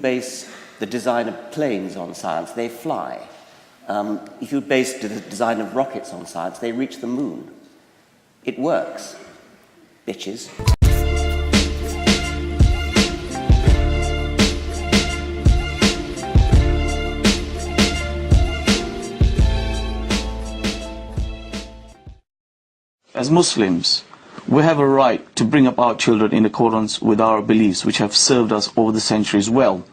base the design of planes on science, they fly. If you base the design of rockets on science, they reach the moon. It works, bitches. As Muslims, we have a right to bring up our children in accordance with our beliefs, which have served us over the centuries well.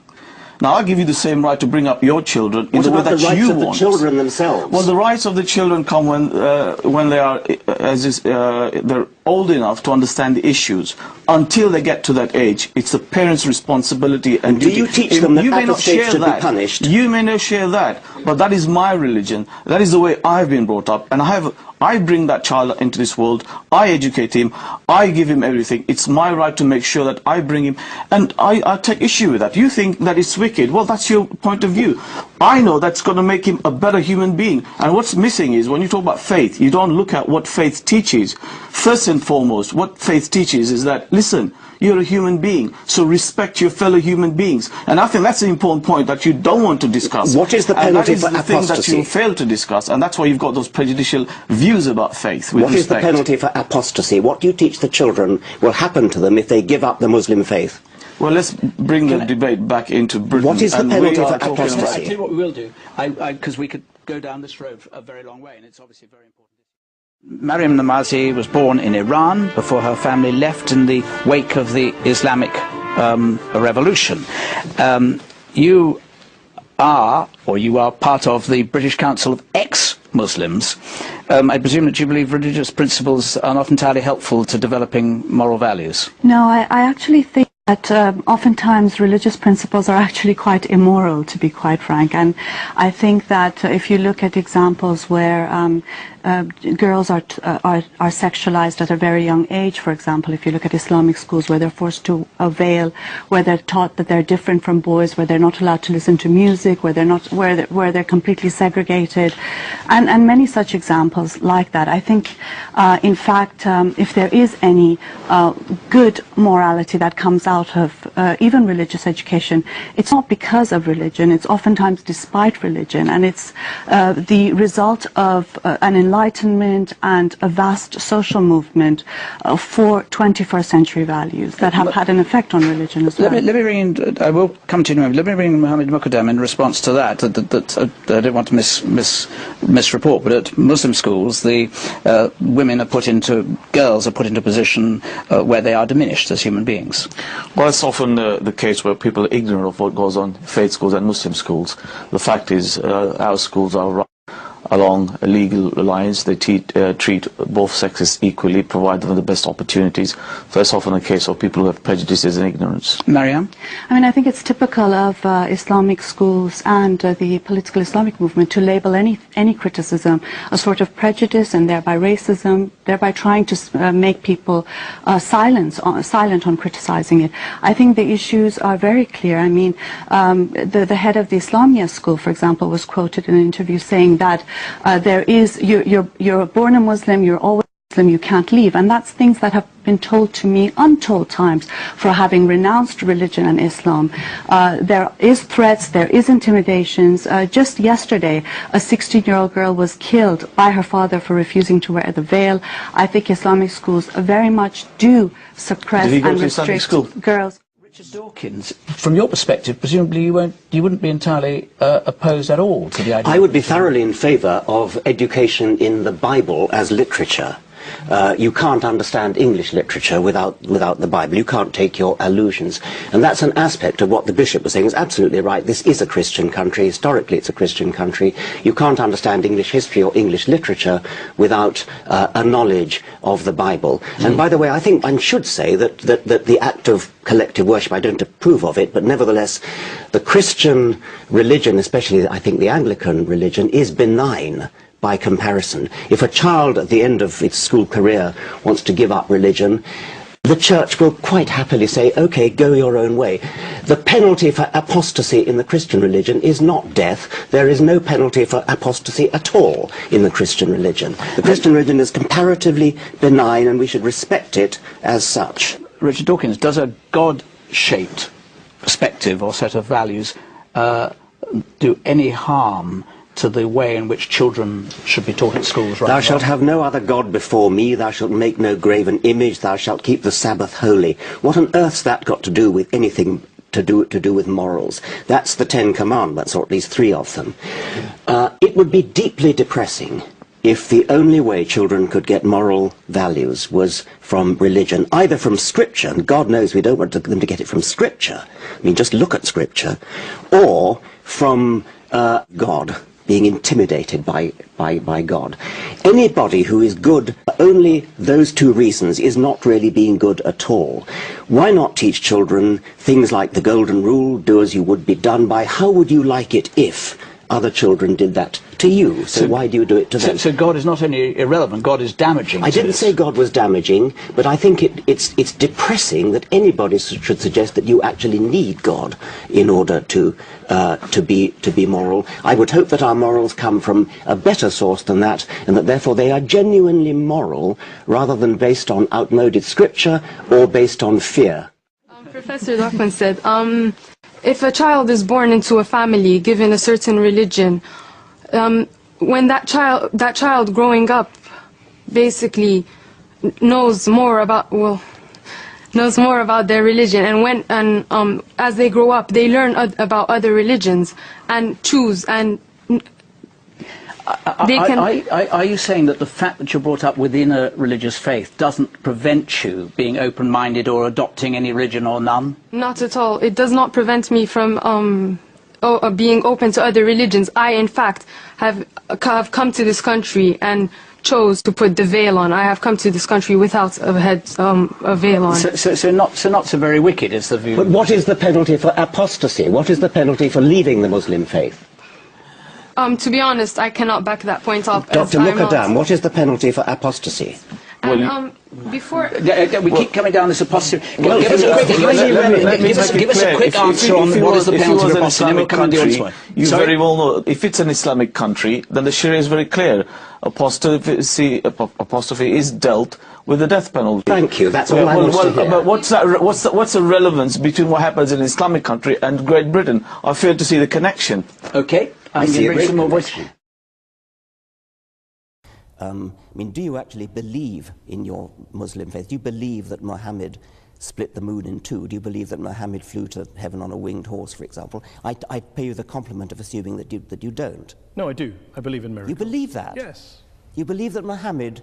Now, I'll give you the same right to bring up your children in the way that you want. What about the rights of the children themselves? Well, the rights of the children come when they are they're old enough to understand the issues. Until they get to that age, it's the parents' responsibility and duty. Do you teach them that apostates should be punished? You may not share that, but that is my religion. That is the way I've been brought up, and I bring that child into this world, I educate him, I give him everything. It's my right to make sure that I bring him, and I take issue with that. You think that it's wicked, well, that's your point of view. I know that's going to make him a better human being, and what's missing is, when you talk about faith, you don't look at what faith teaches. First and foremost, what faith teaches is that, listen, you're a human being, so respect your fellow human beings. And I think that's an important point that you don't want to discuss. What is the penalty for apostasy? And that is the thing that you fail to discuss, and that's why you've got those prejudicial views about faith. What is the penalty for apostasy? What do you teach the children will happen to them if they give up the Muslim faith? Well, let's bring the debate back into Britain. What is the penalty for apostasy? I'll tell you what we will do, because we could go down this road a very long way, and it's obviously very important. Maryam Namazi was born in Iran before her family left in the wake of the Islamic revolution. You are part of the British Council of Ex-Muslims. I presume that you believe religious principles are not entirely helpful to developing moral values. No, I actually think that oftentimes religious principles are actually quite immoral, to be quite frank. And I think that if you look at examples where girls are sexualized at a very young age, for example, if you look at Islamic schools where they're forced to veil, where they're taught that they're different from boys, where they're not allowed to listen to music, where they're completely segregated, and many such examples like that. I think, in fact, if there is any good morality that comes out of even religious education, it's not because of religion, it's oftentimes despite religion, and it's the result of an enlightenment and a vast social movement for 21st century values that have had an effect on religion as well. Let me bring in, I will come to you in a moment. Let me bring in Mohammed Muqaddam in response to that. I don't want to misreport, but at Muslim schools, the girls are put into a position where they are diminished as human beings. Well, it's often the case where people are ignorant of what goes on in faith schools and Muslim schools. The fact is, our schools are run along legal lines. They treat both sexes equally, provide them with the best opportunities. So it's often a case of people who have prejudices and ignorance. Maryam? I mean, I think it's typical of Islamic schools and the political Islamic movement to label any criticism a sort of prejudice and thereby racism, thereby trying to make people silent on criticizing it. I think the issues are very clear. I mean, the head of the Islamia school, for example, was quoted in an interview saying that you're born a Muslim, you're always Muslim, you can't leave. And that's things that have been told to me untold times for having renounced religion and Islam. There is threats, there is intimidations. Just yesterday, a 16-year-old girl was killed by her father for refusing to wear the veil. I think Islamic schools very much do suppress and restrict girls. Richard Dawkins, from your perspective, presumably you wouldn't be entirely opposed at all to the idea. I would be thoroughly in favour of education in the Bible as literature. You can't understand English literature without the Bible. You can't take your allusions. And that's an aspect of what the bishop was saying. He's absolutely right. This is a Christian country. Historically, it's a Christian country. You can't understand English history or English literature without a knowledge of the Bible. And by the way, I think I should say that the act of collective worship, I don't approve of it, but nevertheless, the Christian religion, especially I think the Anglican religion, is benign by comparison. If a child at the end of its school career wants to give up religion, the church will quite happily say, okay, go your own way. The penalty for apostasy in the Christian religion is not death. There is no penalty for apostasy at all in the Christian religion. The Christian religion is comparatively benign, and we should respect it as such. Richard Dawkins, does a God-shaped perspective or set of values do any harm to the way in which children should be taught at schools? Thou shalt have no other God before me, thou shalt make no graven image, thou shalt keep the Sabbath holy. What on earth's that got to do with anything to do with morals? That's the Ten Commandments, or at least 3 of them. It would be deeply depressing if the only way children could get moral values was from religion, either from Scripture, and God knows we don't want them to get it from Scripture, I mean just look at Scripture, or from God, being intimidated by God. Anybody who is good for only those 2 reasons is not really being good at all. Why not teach children things like the golden rule, do as you would be done by? How would you like it if other children did that to you? So why do you do it to them? So God is not only irrelevant, God is damaging. I didn't say God was damaging, but I think it's depressing that anybody should suggest that you actually need God in order to be moral. I would hope that our morals come from a better source than that, and that therefore they are genuinely moral rather than based on outmoded scripture or based on fear. Professor Dawkins said, if a child is born into a family given a certain religion, when that child growing up basically knows more about their religion, and as they grow up they learn about other religions and choose, and they can... Are you saying that the fact that you're brought up within a religious faith doesn't prevent you being open-minded or adopting any religion or none? Not at all. It does not prevent me from being open to other religions. I, in fact, have come to this country and chose to put the veil on. I have come to this country without a veil on. So not so very wicked is the view. But what is the penalty for apostasy? What is the penalty for leaving the Muslim faith? To be honest, I cannot back that point up. Dr. Mukadam, what is the penalty for apostasy? And, before... We keep coming down this apostasy. Well, give us a quick answer on what is the penalty for apostasy. You very well know, if it's an Islamic country, then the Sharia is very clear. Apostasy is dealt with the death penalty. Thank you, that's all I want to hear. But what's the relevance between what happens in an Islamic country and Great Britain? I fail to see the connection. Okay, I'm going to bring some more voice. I mean, do you actually believe in your Muslim faith? Do you believe that Muhammad split the moon in 2? Do you believe that Muhammad flew to heaven on a winged horse, for example? I pay you the compliment of assuming that you don't. No, I do. I believe in miracles. You believe that? Yes. You believe that Muhammad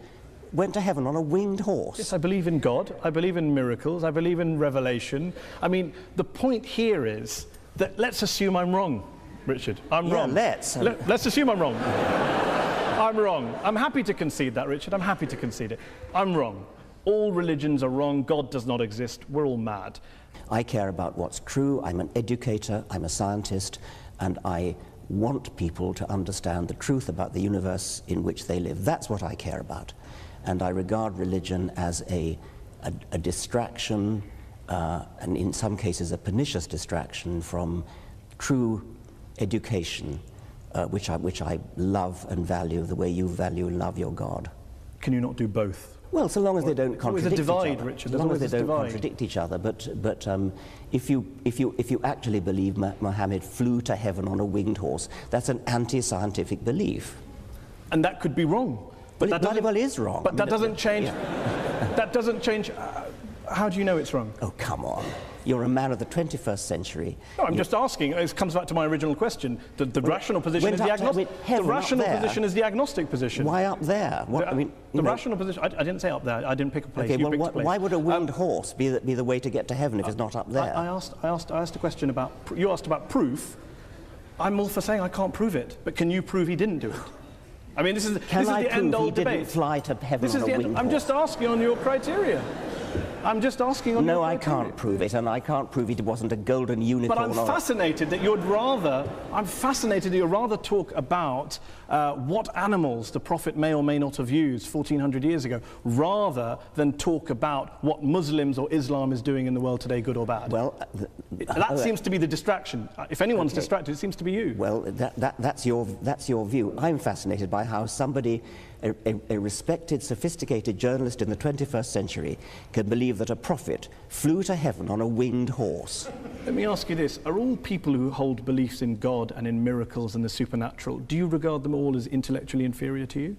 went to heaven on a winged horse? Yes, I believe in God. I believe in miracles. I believe in revelation. I mean, the point here is that let's assume I'm wrong, Richard. I'm wrong. Let's assume I'm wrong. I'm wrong. I'm happy to concede that, Richard. I'm happy to concede it. I'm wrong. All religions are wrong. God does not exist. We're all mad. I care about what's true. I'm an educator. I'm a scientist. And I want people to understand the truth about the universe in which they live. That's what I care about. And I regard religion as a distraction, and in some cases a pernicious distraction from true education, which I love and value the way you value and love your God. Can you not do both? Well, so long as they don't contradict each other. Richard. So long as they don't contradict each other. But if you actually believe Muhammad flew to heaven on a winged horse, that's an anti-scientific belief. And that could be wrong. But it bloody well is wrong. But that doesn't change. That doesn't change. How do you know it's wrong? Oh, come on. You're a man of the 21st century. No, I'm just asking. It comes back to my original question. The rational position is the agnostic. The rational position is the agnostic position. Why up there? What, I mean, the rational position. I didn't say up there. I didn't pick a place. Okay, you well, picked a place. why would a winged horse be the way to get to heaven if it's not up there? I asked a question about. You asked about proof. I'm all for saying I can't prove it, but can you prove he didn't do it? I mean, this is the end-all debate. Didn't fly to heaven on a winged horse? I'm just asking on your criteria. I'm just asking on your criteria. No, I can't prove it, and I can't prove it wasn't a golden unicorn. But I'm fascinated that you're rather talk about what animals the Prophet may or may not have used 1400 years ago, rather than talk about what Muslims or Islam is doing in the world today, good or bad. Well, that seems to be the distraction. If anyone's distracted, it seems to be you. Well, that's your view. I'm fascinated by how somebody, a respected, sophisticated journalist in the 21st century, can believe believe that a prophet flew to heaven on a winged horse. Let me ask you this. Are all people who hold beliefs in God and in miracles and the supernatural, do you regard them all as intellectually inferior to you?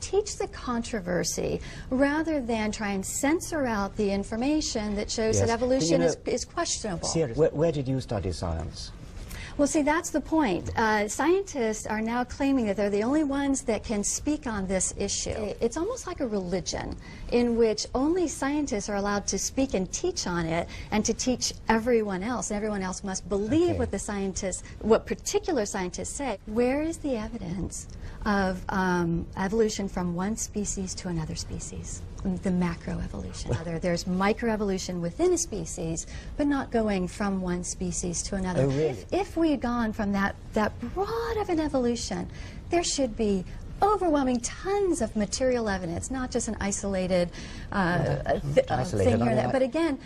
Teach the controversy rather than try and censor out the information that shows that evolution is questionable. Seriously, where did you study science? Well, see, that's the point. Scientists are now claiming that they're the only ones that can speak on this issue. It's almost like a religion in which only scientists are allowed to speak and teach on it, and to teach everyone else. And everyone else must believe what the scientists, what particular scientists say. Where is the evidence of evolution from one species to another species? The macroevolution. There's microevolution within a species, but not going from one species to another. Oh, really? If we had gone from that broad of an evolution, there should be overwhelming tons of material evidence, not just an isolated thing here and there. But again,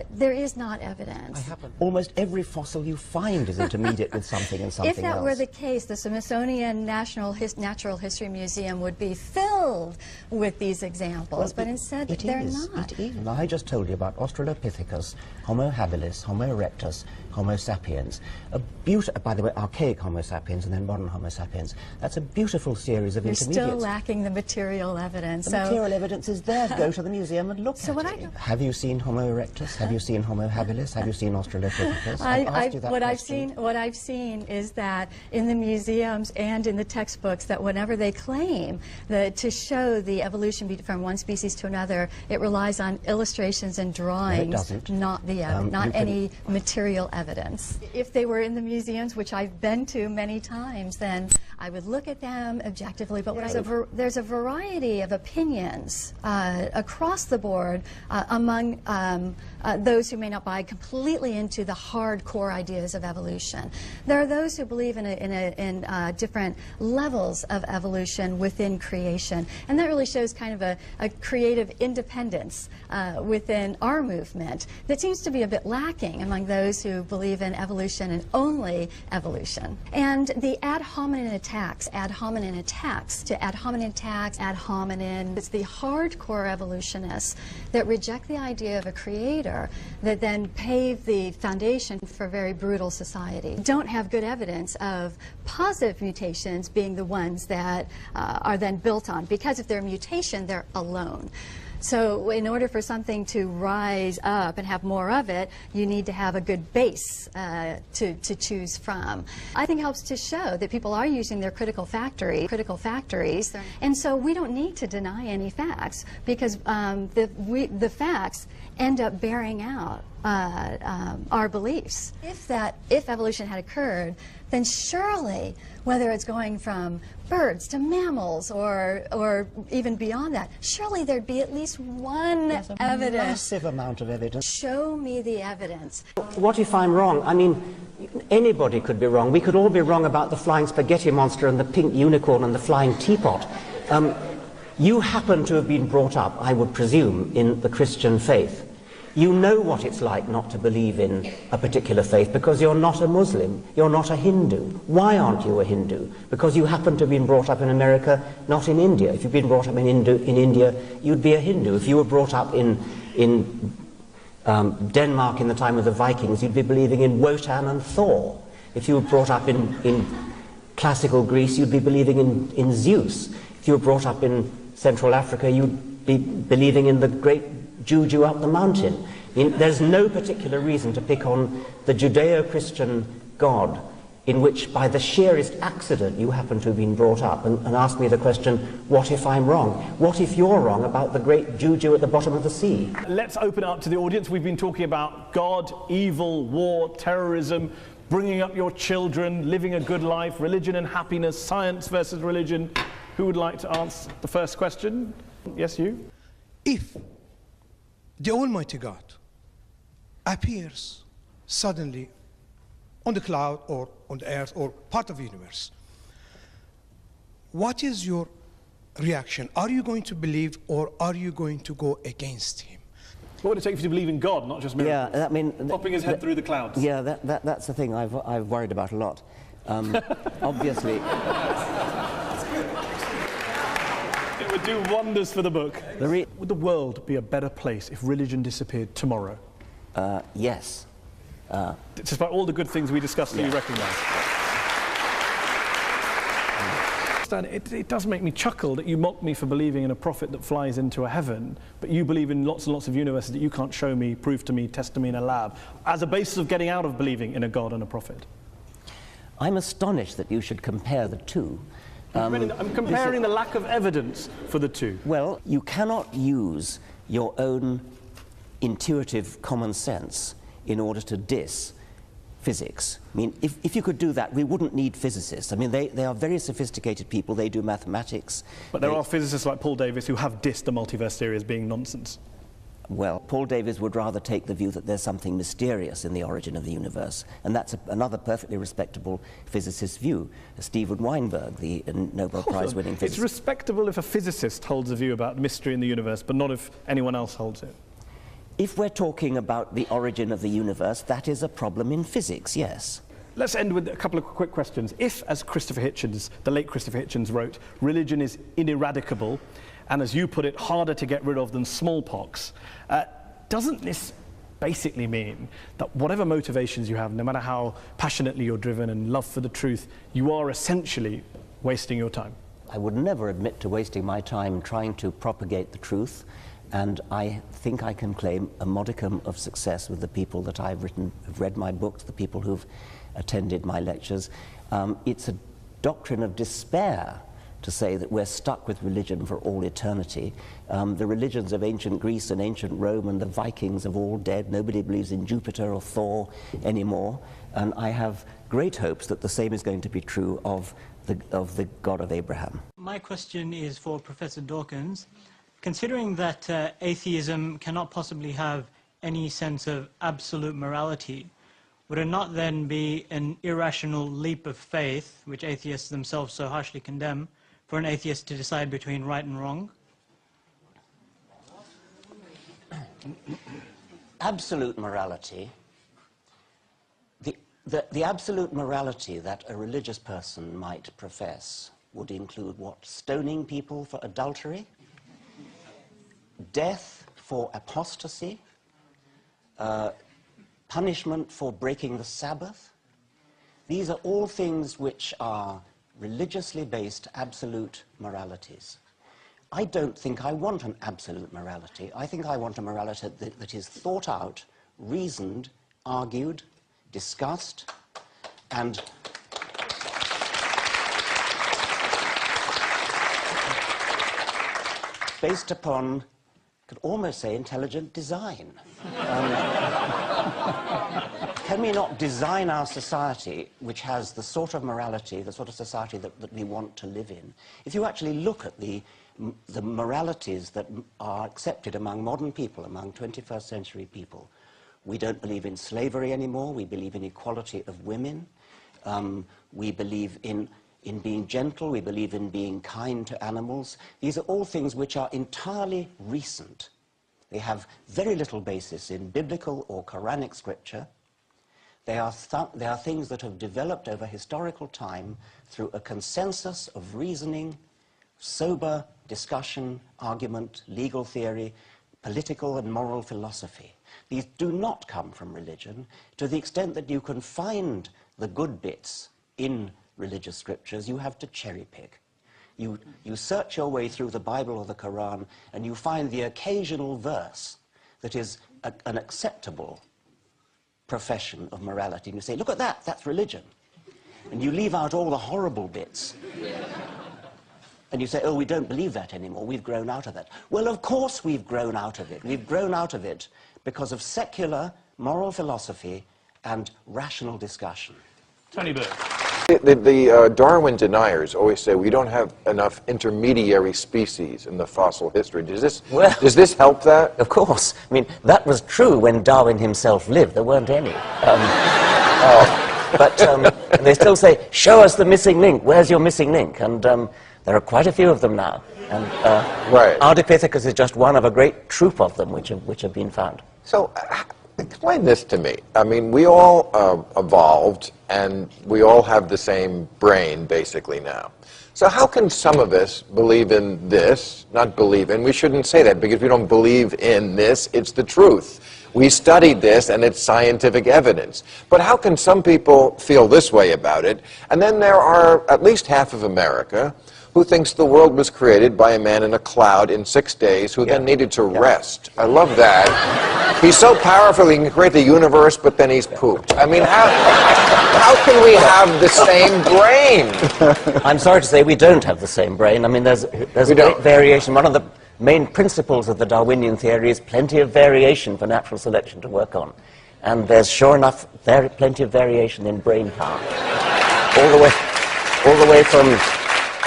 there is not evidence. Almost every fossil you find is intermediate with something and something else. If that were the case, the Smithsonian Natural History Museum would be filled with these examples, but instead they're not. It is. And I just told you about Australopithecus, Homo habilis, Homo erectus, Homo sapiens. By the way, archaic Homo sapiens and then modern Homo sapiens. That's a beautiful series of intermediates. You're still lacking the material evidence. The material evidence is there. Go to the museum and look at it. Have you seen Homo erectus? Have you seen Homo habilis? Have you seen Australopithecus? What I've seen is that in the museums and in the textbooks, that whenever they claim to show the evolution from one species to another, it relies on illustrations and drawings, no, it doesn't. not any material evidence. If they were in the museums, which I've been to many times, then I would look at them objectively. But there's a variety of opinions across the board among those who may not buy completely into the hardcore ideas of evolution. There are those who believe in different levels of evolution within creation, and that really shows kind of a creative independence within our movement that seems to be a bit lacking among those who believe in evolution and only evolution. And the ad hominem attacks to ad hominem attacks, ad hominem, it's the hardcore evolutionists that reject the idea of a creator that then pave the foundation for a very brutal society. Don't have good evidence of positive mutations being the ones that are then built on, because if they're a mutation, they're alone. So in order for something to rise up and have more of it, you need to have a good base to choose from. I think it helps to show that people are using their critical factories, and so we don't need to deny any facts, because the facts end up bearing out our beliefs. If evolution had occurred, then surely, whether it's going from birds to mammals or even beyond that, surely there'd be at least one evidence. Massive amount of evidence. Show me the evidence. What if I'm wrong? I mean, anybody could be wrong. We could all be wrong about the flying spaghetti monster and the pink unicorn and the flying teapot. You happen to have been brought up, I would presume, in the Christian faith. You know what it's like not to believe in a particular faith because you're not a Muslim, you're not a Hindu. Why aren't you a Hindu? Because you happen to have been brought up in America, not in India. If you'd been brought up in India, you'd be a Hindu. If you were brought up in Denmark in the time of the Vikings, you'd be believing in Wotan and Thor. If you were brought up in classical Greece, you'd be believing in Zeus. If you were brought up in Central Africa, you'd be believing in the great Juju up the mountain. I mean, there's no particular reason to pick on the Judeo-Christian God in which by the sheerest accident you happen to have been brought up, and ask me the question, what if I'm wrong? What if you're wrong about the great Juju at the bottom of the sea? Let's open up to the audience. We've been talking about God, evil, war, terrorism, bringing up your children, living a good life, religion and happiness, science versus religion. Who would like to answer the first question? Yes, you? If the Almighty God appears suddenly on the cloud or on the earth or part of the universe, what is your reaction? Are you going to believe or are you going to go against him? What would it take for you to believe in God, not just miracles? Yeah, I mean... Popping his head through the clouds. Yeah, that's the thing I've worried about a lot. Obviously... It would do wonders for the book. Would the world be a better place if religion disappeared tomorrow? Yes. Despite all the good things we discussed, do you recognise? It does make me chuckle that you mock me for believing in a prophet that flies into a heaven, but you believe in lots and lots of universes that you can't show me, prove to me, test to me in a lab, as a basis of getting out of believing in a God and a prophet. I'm astonished that you should compare the two. I'm comparing the lack of evidence for the two. Well, you cannot use your own intuitive common sense in order to diss physics. I mean, if you could do that, we wouldn't need physicists. I mean, they are very sophisticated people, they do mathematics. But there are physicists like Paul Davies who have dissed the multiverse theory as being nonsense. Well, Paul Davies would rather take the view that there's something mysterious in the origin of the universe, and that's another perfectly respectable physicist's view. Steven Weinberg, the Nobel Prize-winning physicist. It's respectable if a physicist holds a view about mystery in the universe, but not if anyone else holds it. If we're talking about the origin of the universe, that is a problem in physics, yes. Let's end with a couple of quick questions. If, as Christopher Hitchens, the late Christopher Hitchens wrote, religion is ineradicable, and as you put it, harder to get rid of than smallpox, doesn't this basically mean that whatever motivations you have, no matter how passionately you're driven and love for the truth, you are essentially wasting your time? I would never admit to wasting my time trying to propagate the truth, and I think I can claim a modicum of success with the people that I've read my books, the people who've attended my lectures. It's a doctrine of despair to say that we're stuck with religion for all eternity. The religions of ancient Greece and ancient Rome and the Vikings have all dead. Nobody believes in Jupiter or Thor anymore. And I have great hopes that the same is going to be true of the God of Abraham. My question is for Professor Dawkins. Considering that atheism cannot possibly have any sense of absolute morality, would it not then be an irrational leap of faith, which atheists themselves so harshly condemn, for an atheist to decide between right and wrong? Absolute morality, the absolute morality that a religious person might profess would include what? Stoning people for adultery? Death for apostasy? Punishment for breaking the Sabbath? These are all things which are religiously based absolute moralities. I don't think I want an absolute morality. I think I want a morality that is thought out, reasoned, argued, discussed, and based upon, I could almost say, intelligent design. Can we not design our society which has the sort of morality, the sort of society that we want to live in? If you actually look at the moralities that are accepted among modern people, among 21st century people, we don't believe in slavery anymore, we believe in equality of women, we believe in being gentle, we believe in being kind to animals. These are all things which are entirely recent. They have very little basis in biblical or Quranic scripture. They are things that have developed over historical time through a consensus of reasoning, sober discussion, argument, legal theory, political and moral philosophy. These do not come from religion. To the extent that you can find the good bits in religious scriptures, you have to cherry pick. You search your way through the Bible or the Quran and you find the occasional verse that is an acceptable profession of morality, and you say, look at that, that's religion. And you leave out all the horrible bits. And you say, oh, we don't believe that anymore, we've grown out of that. Well, of course we've grown out of it. We've grown out of it because of secular moral philosophy and rational discussion. Tony Bird. The Darwin deniers always say we don't have enough intermediary species in the fossil history. Does this help that? Of course. I mean, that was true when Darwin himself lived. There weren't any. But they still say, show us the missing link. Where's your missing link? And there are quite a few of them now. And right. Ardipithecus is just one of a great troop of them which have been found. So, explain this to me. I mean, we all evolved, and we all have the same brain, basically, now. So how can some of us believe in this, not believe in, we shouldn't say that, because we don't believe in this, it's the truth. We studied this, and it's scientific evidence. But how can some people feel this way about it? And then there are at least half of America who thinks the world was created by a man in a cloud in 6 days who then needed to rest. I love that. He's so powerful he can create the universe, but then he's pooped. I mean, how can we have the same brain? I'm sorry to say we don't have the same brain. I mean, there's a great variation. One of the main principles of the Darwinian theory is plenty of variation for natural selection to work on. And there's sure enough plenty of variation in brain power. All the way from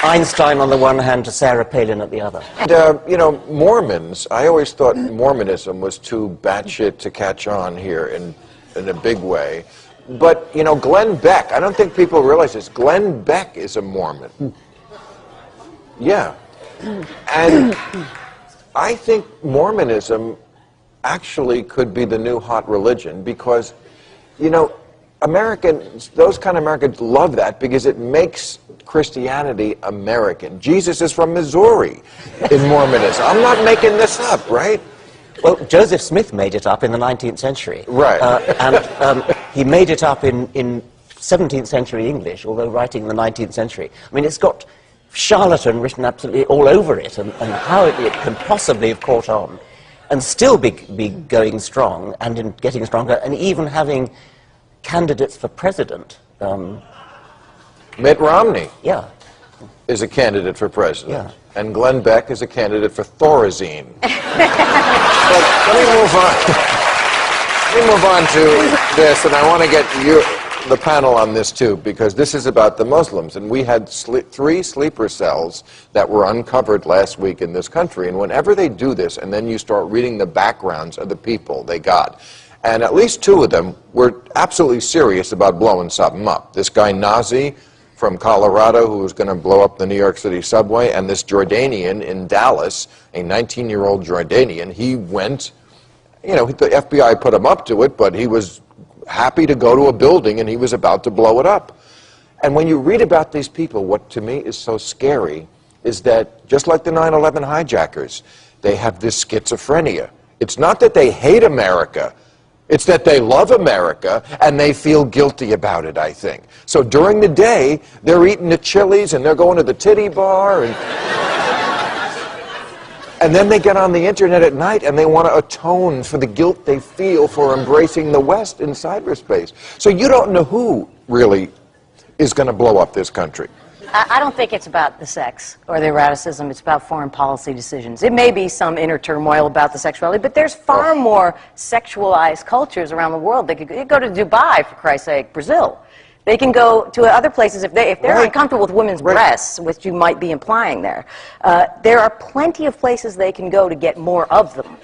Einstein on the one hand to Sarah Palin at the other. And, you know, Mormons, I always thought Mormonism was too batshit to catch on here in a big way. But, you know, Glenn Beck, I don't think people realize this, Glenn Beck is a Mormon. Yeah. And I think Mormonism actually could be the new hot religion because, you know, Americans, those kind of Americans love that because it makes Christianity American. Jesus is from Missouri in Mormonism. I'm not making this up, right? Well, Joseph Smith made it up in the 19th century. Right. And he made it up in 17th century English, although writing in the 19th century. I mean, it's got charlatan written absolutely all over it, and how it can possibly have caught on and still be going strong and getting stronger, and even having candidates for president. Mitt Romney is a candidate for president. Yeah. And Glenn Beck is a candidate for Thorazine. But let me move on. Let me move on to this, and I want to get the panel on this too, because this is about the Muslims. And we had 3 sleeper cells that were uncovered last week in this country. And whenever they do this, and then you start reading the backgrounds of the people they got, and at least 2 of them were absolutely serious about blowing something up. This guy Nazi from Colorado who was going to blow up the New York City subway, and this Jordanian in Dallas, a 19-year-old Jordanian. He went, you know, the FBI put him up to it, but he was happy to go to a building and he was about to blow it up. And when you read about these people, what to me is so scary is that, just like the 9/11 hijackers, they have this schizophrenia. It's not that they hate America. It's that they love America, and they feel guilty about it, I think. So during the day, they're eating the Chili's, and they're going to the titty bar, and then they get on the internet at night, and they want to atone for the guilt they feel for embracing the West in cyberspace. So you don't know who really is going to blow up this country. I don't think it's about the sex or the eroticism. It's about foreign policy decisions. It may be some inner turmoil about the sexuality, but there's far more sexualized cultures around the world. They could go to Dubai, for Christ's sake, Brazil. They can go to other places if they're uncomfortable with women's breasts, which you might be implying there. There are plenty of places they can go to get more of them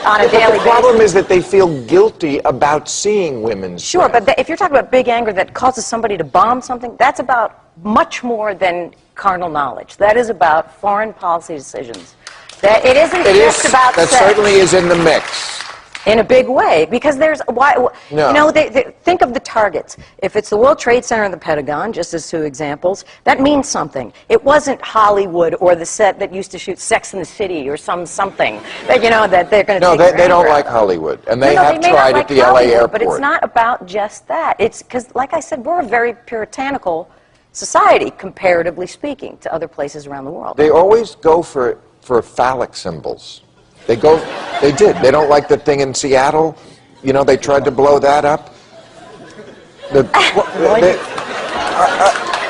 on a daily basis. The problem is that they feel guilty about seeing women's breasts. But if you're talking about big anger that causes somebody to bomb something, that's about much more than carnal knowledge. That is about foreign policy decisions. It isn't just about sex. That certainly is in the mix. In a big way, because there's you know, think of the targets. If it's the World Trade Center and the Pentagon, just as 2 examples, that means something. It wasn't Hollywood or the set that used to shoot Sex in the City or something that, you know, that they're going to. No, they don't like Hollywood, and they have tried at the LA airport. But it's not about just that. It's because, like I said, we're a very puritanical society, comparatively speaking, to other places around the world. They always go for phallic symbols. They did. They don't like the thing in Seattle. You know, they tried to blow that up.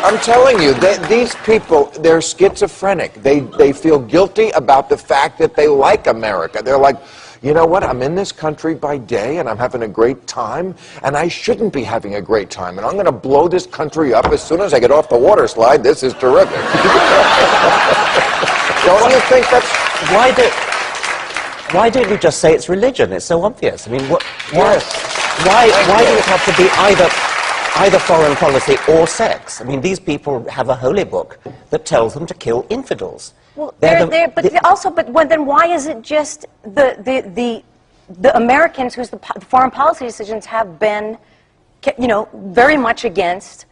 I'm telling you, these people, they're schizophrenic. They feel guilty about the fact that they like America. They're like, you know what, I'm in this country by day and I'm having a great time, and I shouldn't be having a great time, and I'm going to blow this country up as soon as I get off the water slide. This is terrific. Don't you think that's... Why don't you just say it's religion? It's so obvious. I mean, why do it have to be either foreign policy or sex? I mean, these people have a holy book that tells them to kill infidels. Well, then why is it just the Americans whose the foreign policy decisions have been, you know, very much against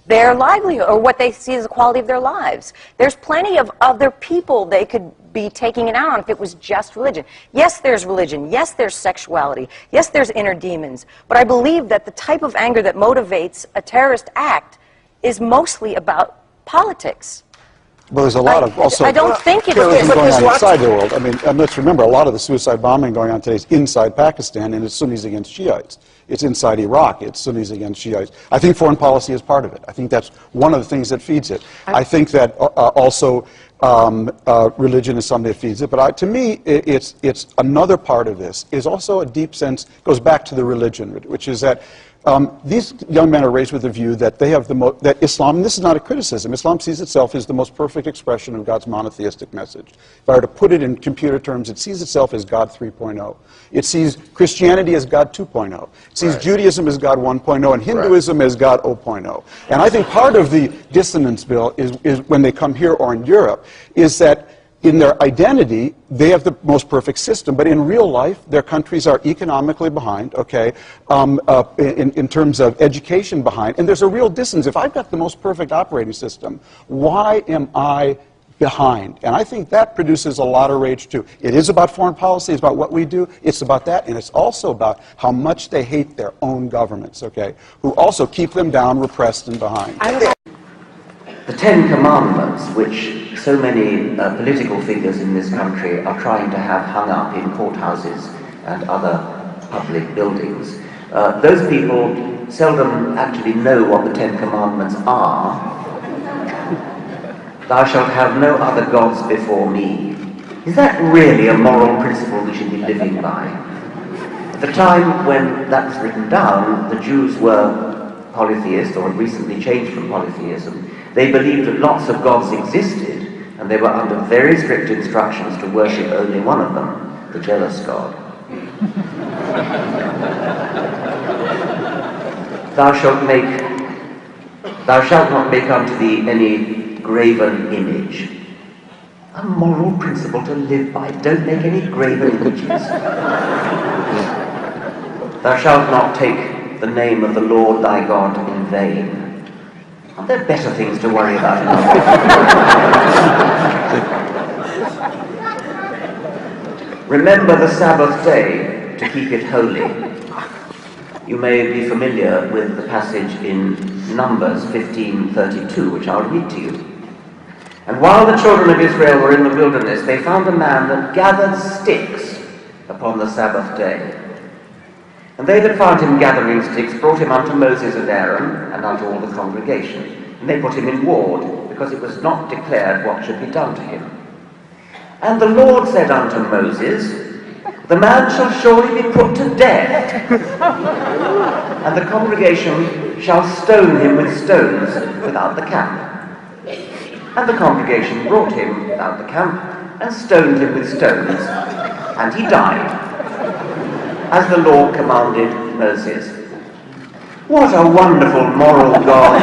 their livelihood or what they see as the quality of their lives? There's plenty of other people they could be taking it out on if it was just religion. Yes, there's religion. Yes, there's sexuality. Yes, there's inner demons. But I believe that the type of anger that motivates a terrorist act is mostly about politics. Well, there's a lot of also I don't think it's terrorism going on inside the world. I mean, let's remember, a lot of the suicide bombing going on today is inside Pakistan, and it's Sunnis against Shiites. It's inside Iraq. It's Sunnis against Shiites. I think foreign policy is part of it. I think that's one of the things that feeds it. I think that also religion is something that feeds it. But to me, it's another part of this is also a deep sense, goes back to the religion, which is that these young men are raised with the view that they have that Islam, and this is not a criticism, Islam sees itself as the most perfect expression of God's monotheistic message. If I were to put it in computer terms, it sees itself as God 3.0. It sees Christianity as God 2.0. It sees Judaism as God 1.0 and Hinduism as God 0.0. And I think part of the dissonance, Bill, is when they come here or in Europe, is that in their identity, they have the most perfect system, but in real life, their countries are economically behind, okay, in terms of education behind, and there's a real distance. If I've got the most perfect operating system, why am I behind? And I think that produces a lot of rage, too. It is about foreign policy, it's about what we do, it's about that, and it's also about how much they hate their own governments, okay, who also keep them down, repressed, and behind. The Ten Commandments, which so many political figures in this country are trying to have hung up in courthouses and other public buildings, those people seldom actually know what the Ten Commandments are. Thou shalt have no other gods before me. Is that really a moral principle we should be living by? At the time when that was written down, the Jews were polytheists, or had recently changed from polytheism. They believed that lots of gods existed, and they were under very strict instructions to worship only one of them, the jealous God. Thou shalt not make unto thee any graven image. A moral principle to live by. Don't make any graven images. Thou shalt not take the name of the Lord thy God in vain. Are there better things to worry about? Remember the Sabbath day to keep it holy. You may be familiar with the passage in Numbers 15:32, which I'll read to you. And while the children of Israel were in the wilderness, they found a man that gathered sticks upon the Sabbath day. And they that found him gathering sticks brought him unto Moses and Aaron, and unto all the congregation. And they put him in ward, because it was not declared what should be done to him. And the Lord said unto Moses, the man shall surely be put to death, and the congregation shall stone him with stones without the camp. And the congregation brought him without the camp, and stoned him with stones, and he died, as the Lord commanded Moses. What a wonderful moral God.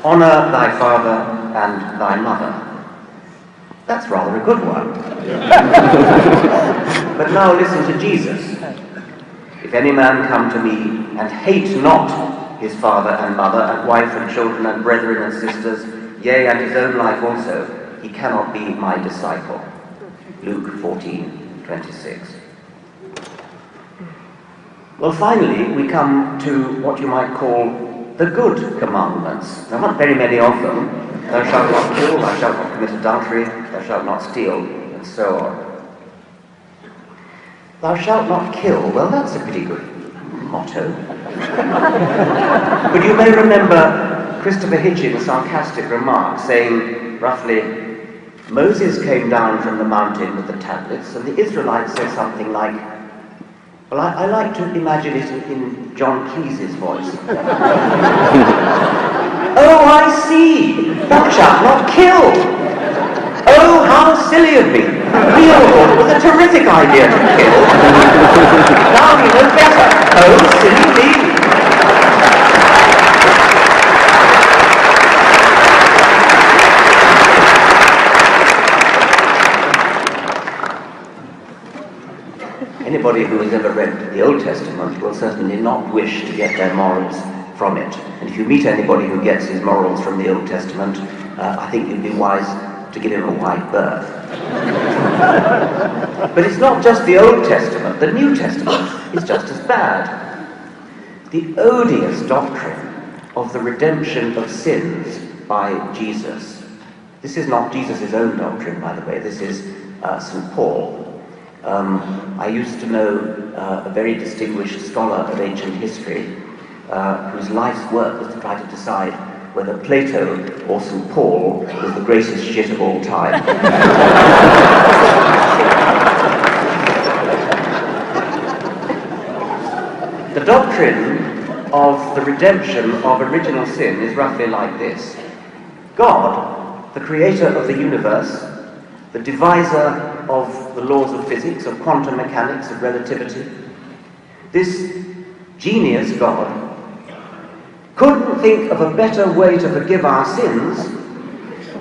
Honour thy father and thy mother. That's rather a good one. But now listen to Jesus. If any man come to me and hate not his father and mother and wife and children and brethren and sisters, yea, and his own life also, he cannot be my disciple. Luke 14:26. Well, finally, we come to what you might call the good commandments. There aren't very many of them. Thou shalt not kill, thou shalt not commit adultery, thou shalt not steal, and so on. Thou shalt not kill, well, that's a pretty good motto. But you may remember Christopher Hitchens' sarcastic remark saying, roughly, Moses came down from the mountain with the tablets, and the Israelites say something like, well, I like to imagine it in John Cleese's voice. Oh, I see! Watch out, not kill! Oh, how silly of me! We all thought it was a terrific idea to kill. Now we know better. Oh, silly me! Anybody who has ever read the Old Testament will certainly not wish to get their morals from it. And if you meet anybody who gets his morals from the Old Testament, I think you'd be wise to give him a wide berth. But it's not just the Old Testament. The New Testament is just as bad. The odious doctrine of the redemption of sins by Jesus. This is not Jesus' own doctrine, by the way. This is St. Paul. I used to know a very distinguished scholar of ancient history whose life's work was to try to decide whether Plato or St. Paul was the greatest shit of all time. The doctrine of the redemption of original sin is roughly like this. God, the creator of the universe, the deviser of the laws of physics, of quantum mechanics, of relativity, this genius God couldn't think of a better way to forgive our sins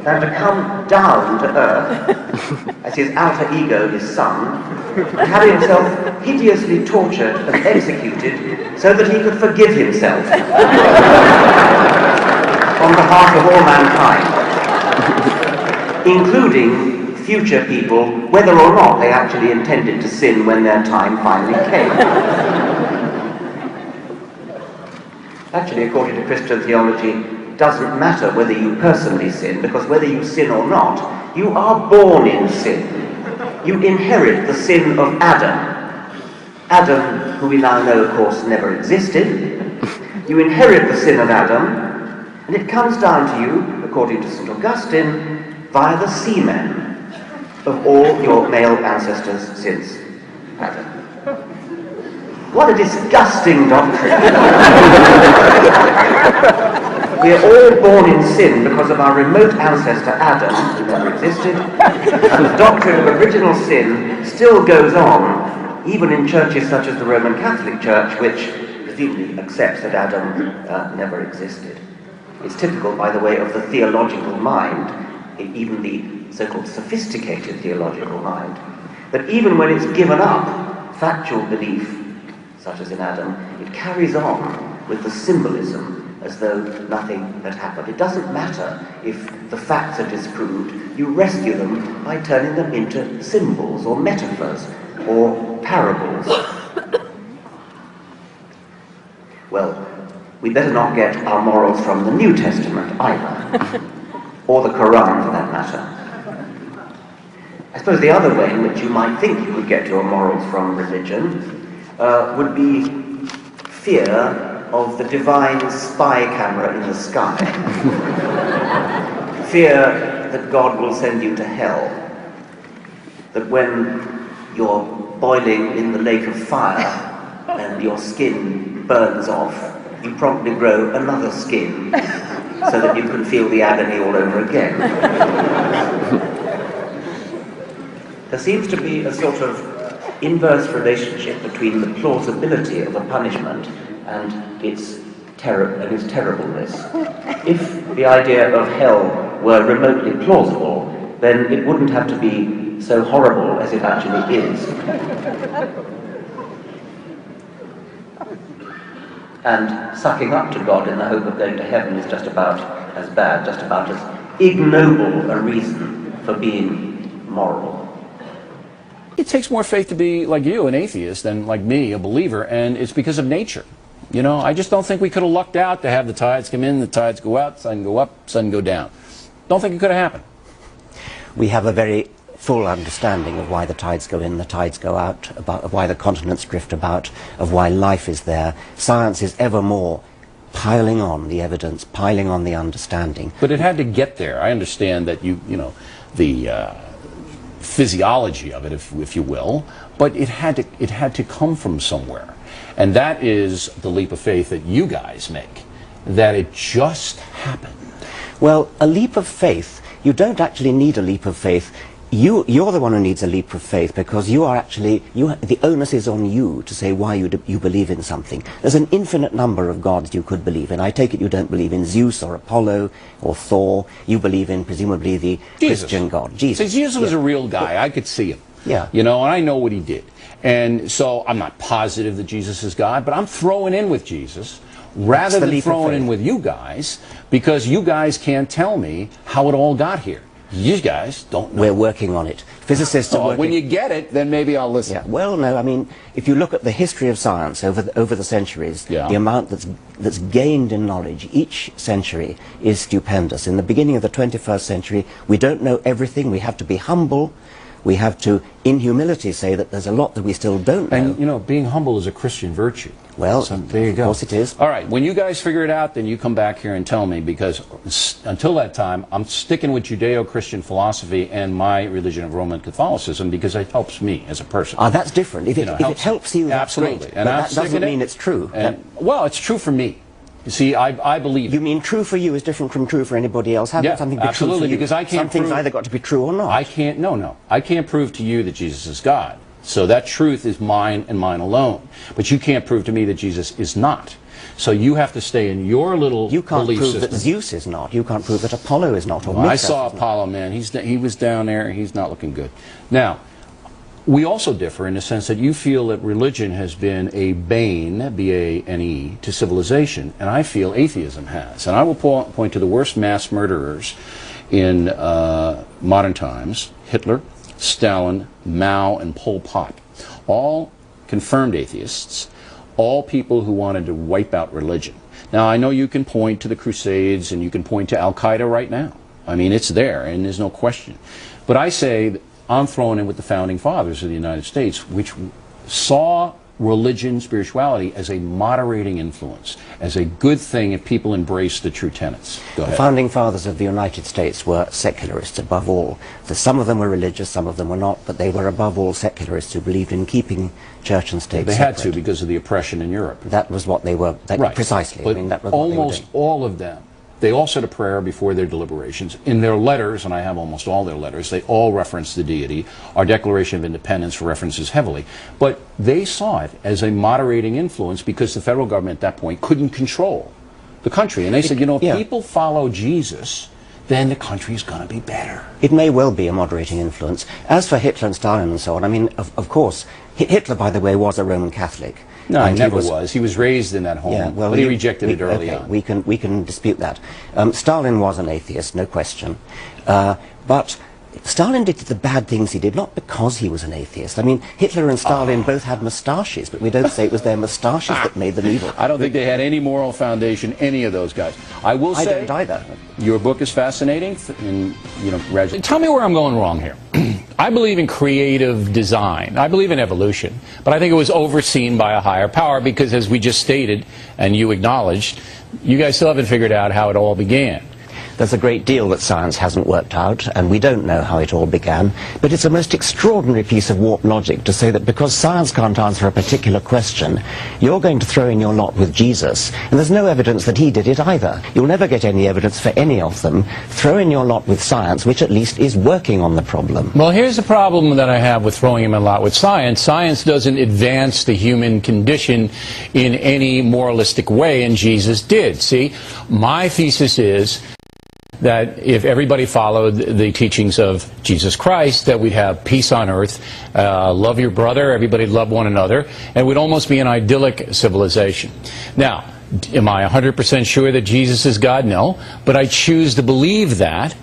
than to come down to earth as his alter ego, his son, and have himself hideously tortured and executed so that he could forgive himself on behalf of all mankind, including future people, whether or not they actually intended to sin when their time finally came. Actually, according to Christian theology, it doesn't matter whether you personally sin, because whether you sin or not, you are born in sin. You inherit the sin of Adam. Adam, who we now know, of course, never existed. You inherit the sin of Adam, and it comes down to you, according to St. Augustine, via the semen of all your male ancestors since Adam. What a disgusting doctrine. We are all born in sin because of our remote ancestor Adam, who never existed, and the doctrine of original sin still goes on, even in churches such as the Roman Catholic Church, which presumably accepts that Adam never existed. It's typical, by the way, of the theological mind, even the so-called sophisticated theological mind, that even when it's given up factual belief, such as in Adam, it carries on with the symbolism as though nothing had happened. It doesn't matter if the facts are disproved. You rescue them by turning them into symbols or metaphors or parables. Well, we better not get our morals from the New Testament either, or the Quran for that matter. I suppose the other way in which you might think you could get your morals from religion would be fear of the divine spy camera in the sky. Fear that God will send you to hell. That when you're boiling in the lake of fire and your skin burns off, you promptly grow another skin so that you can feel the agony all over again. There seems to be a sort of inverse relationship between the plausibility of a punishment and its terribleness. If the idea of hell were remotely plausible, then it wouldn't have to be so horrible as it actually is. And sucking up to God in the hope of going to heaven is just about as bad, just about as ignoble a reason for being moral. It takes more faith to be like you, an atheist, than like me, a believer, and it's because of nature. You know, I just don't think we could have lucked out to have the tides come in, the tides go out, sun go up, sun go down. Don't think it could have happened. We have a very full understanding of why the tides go in, the tides go out, of why the continents drift about, of why life is there. Science is ever more piling on the evidence, piling on the understanding. But it had to get there. I understand that you know, the physiology of it, if you will, but it had to come from somewhere. And that is the leap of faith that you guys make, that it just happened. Well, a leap of faith, you don't actually need a leap of faith. You're the one who needs a leap of faith, because you are actually, the onus is on you to say why you believe in something. There's an infinite number of gods you could believe in. I take it you don't believe in Zeus or Apollo or Thor. You believe in, presumably, the Christian God, Jesus. See, Jesus was a real guy. I could see him. Yeah. You know, and I know what he did. And so I'm not positive that Jesus is God, but I'm throwing in with Jesus rather than throwing in with you guys, because you guys can't tell me how it all got here. You guys don't know. We're working on it. Physicists are working. When you get it, then maybe I'll listen. Yeah. Well, no, I mean, if you look at the history of science over the centuries, the amount that's gained in knowledge each century is stupendous. In the beginning of the 21st century, we don't know everything. We have to be humble. We have to, in humility, say that there's a lot that we still don't know. And, you know, being humble is a Christian virtue. Well, so, there you go. Of course it is. All right, when you guys figure it out, then you come back here and tell me, because until that time, I'm sticking with Judeo-Christian philosophy and my religion of Roman Catholicism, because it helps me as a person. That's different. If it helps you, that's absolutely. Great. And but that doesn't mean it's true. Well, it's true for me. You see, I believe. You mean true for you is different from true for anybody else? How can something be absolutely, true for you? because I can't Something's either got to be true or not. I can't, no. I can't prove to you that Jesus is God. So that truth is mine and mine alone. But you can't prove to me that Jesus is not. So you have to stay in your little You can't belief prove system. that Zeus is not. You can't prove that Apollo is not. Or I saw Apollo, man. He was down there. He's not looking good. Now, we also differ in the sense that you feel that religion has been a bane, B-A-N-E, to civilization, and I feel atheism has. And I will point to the worst mass murderers in modern times: Hitler, Stalin, Mao, and Pol Pot. All confirmed atheists, all people who wanted to wipe out religion. Now, I know you can point to the Crusades and you can point to Al-Qaeda right now. I mean, it's there, and there's no question. But I say, I'm throwing in with the founding fathers of the United States, which saw religion, spirituality, as a moderating influence, as a good thing if people embrace the true tenets. Go ahead. The founding fathers of the United States were secularists above all. So some of them were religious, some of them were not, but they were above all secularists who believed in keeping church and state They separate. had to because of the oppression in Europe. That was what they were, Right. precisely. But I mean, that was almost what they were doing. all of them, they all said a prayer before their deliberations. In their letters, and I have almost all their letters, they all reference the deity. Our Declaration of Independence references heavily. But they saw it as a moderating influence because the federal government at that point couldn't control the country. And they said, you know, if people follow Jesus, then the country is going to be better. It may well be a moderating influence. As for Hitler and Stalin and so on, I mean, of course, Hitler, by the way, was a Roman Catholic. No, he never was. He was raised in that home, yeah, well, but he rejected it early on. We can dispute that. Stalin was an atheist, no question. But Stalin did the bad things he did, not because he was an atheist. I mean, Hitler and Stalin both had moustaches, but we don't say it was their moustaches that made them evil. I don't think they had any moral foundation, any of those guys. I will say, I don't either. Your book is fascinating, and Tell me where I'm going wrong here. I believe in creative design. I believe in evolution, but I think it was overseen by a higher power because, as we just stated, and you acknowledged, you guys still haven't figured out how it all began. There's a great deal that science hasn't worked out, and we don't know how it all began, but it's a most extraordinary piece of warped logic to say that because science can't answer a particular question, you're going to throw in your lot with Jesus, and there's no evidence that he did it either. You'll never get any evidence for any of them. Throw in your lot with science, which at least is working on the problem. Well, here's the problem that I have with throwing him a lot with science. Science doesn't advance the human condition in any moralistic way, and Jesus did. See, my thesis is that if everybody followed the teachings of Jesus Christ, that we'd have peace on earth, love your brother, everybody love one another, and we'd almost be an idyllic civilization. Now, am I 100% sure that Jesus is God? No, but I choose to believe that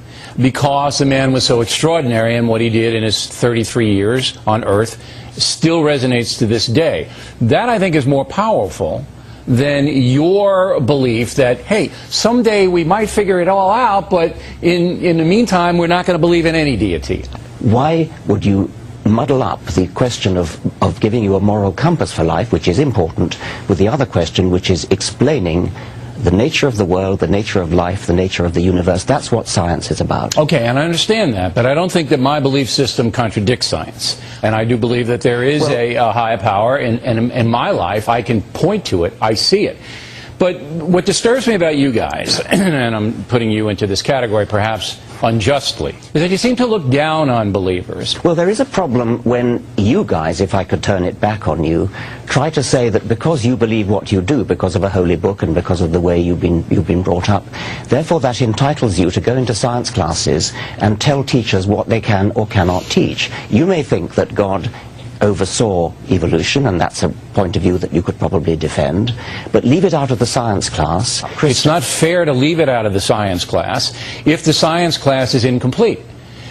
because the man was so extraordinary, and what he did in his 33 years on earth still resonates to this day. That, I think, is more powerful than your belief that, hey, someday we might figure it all out, but in the meantime, we're not going to believe in any deity. Why would you muddle up the question of giving you a moral compass for life, which is important, with the other question, which is explaining The nature of the world, the nature of life, the nature of the universe, that's what science is about. Okay, and I understand that, but I don't think that my belief system contradicts science. And I do believe that there is a higher power, and in my life, I can point to it, I see it. But what disturbs me about you guys, and I'm putting you into this category perhaps unjustly, is that you seem to look down on believers. Well, there is a problem when you guys, if I could turn it back on you, try to say that because you believe what you do, because of a holy book and because of the way you've been brought up, therefore that entitles you to go into science classes and tell teachers what they can or cannot teach. You may think that God oversaw evolution, and that's a point of view that you could probably defend, but leave it out of the science class. It's not fair to leave it out of the science class if the science class is incomplete.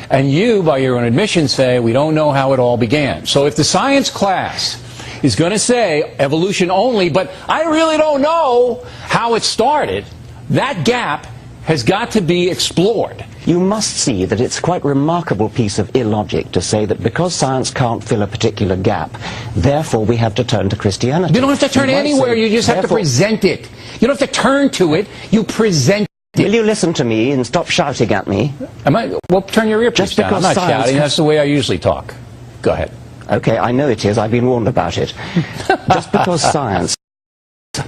And you, by your own admission, say we don't know how it all began. So if the science class is going to say evolution only, but I really don't know how it started, that gap has got to be explored. You must see that it's quite a remarkable piece of illogic to say that because science can't fill a particular gap, therefore we have to turn to Christianity. You don't have to turn anywhere, you just have to present it. You don't have to turn to it, you present it. Will you listen to me and stop shouting at me? Well, turn your earpiece down. I'm not shouting, that's the way I usually talk. Go ahead. Okay, I know it is, I've been warned about it. Just because science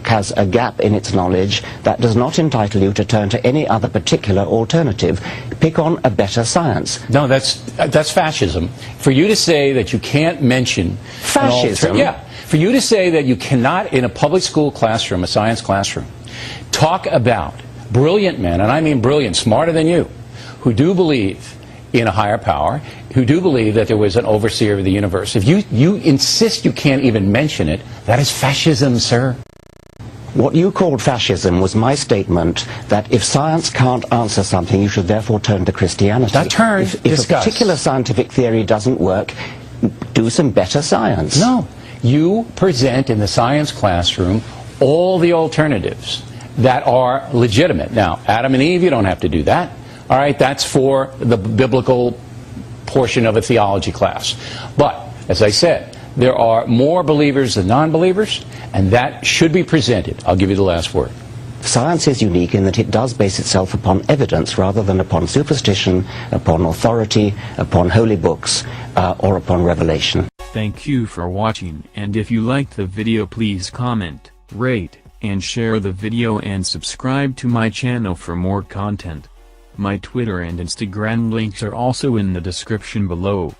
has a gap in its knowledge, that does not entitle you to turn to any other particular alternative. Pick on a better science. No, that's fascism. For you to say that you can't mention fascism. Yeah. For you to say that you cannot, in a public school classroom, a science classroom, talk about brilliant men, and I mean brilliant, smarter than you, who do believe in a higher power, who do believe that there was an overseer of the universe. If you insist you can't even mention it, that is fascism, sir. What you called fascism was my statement that if science can't answer something, you should therefore turn to Christianity. That turn, if a particular scientific theory doesn't work, do some better science. No. You present in the science classroom all the alternatives that are legitimate. Now, Adam and Eve, you don't have to do that. All right, that's for the biblical portion of a theology class. But, as I said, there are more believers than non-believers, and that should be presented. I'll give you the last word. Science is unique in that it does base itself upon evidence rather than upon superstition, upon authority, upon holy books, or upon revelation. Thank you for watching, and if you liked the video, please comment, rate, and share the video and subscribe to my channel for more content. My Twitter and Instagram links are also in the description below.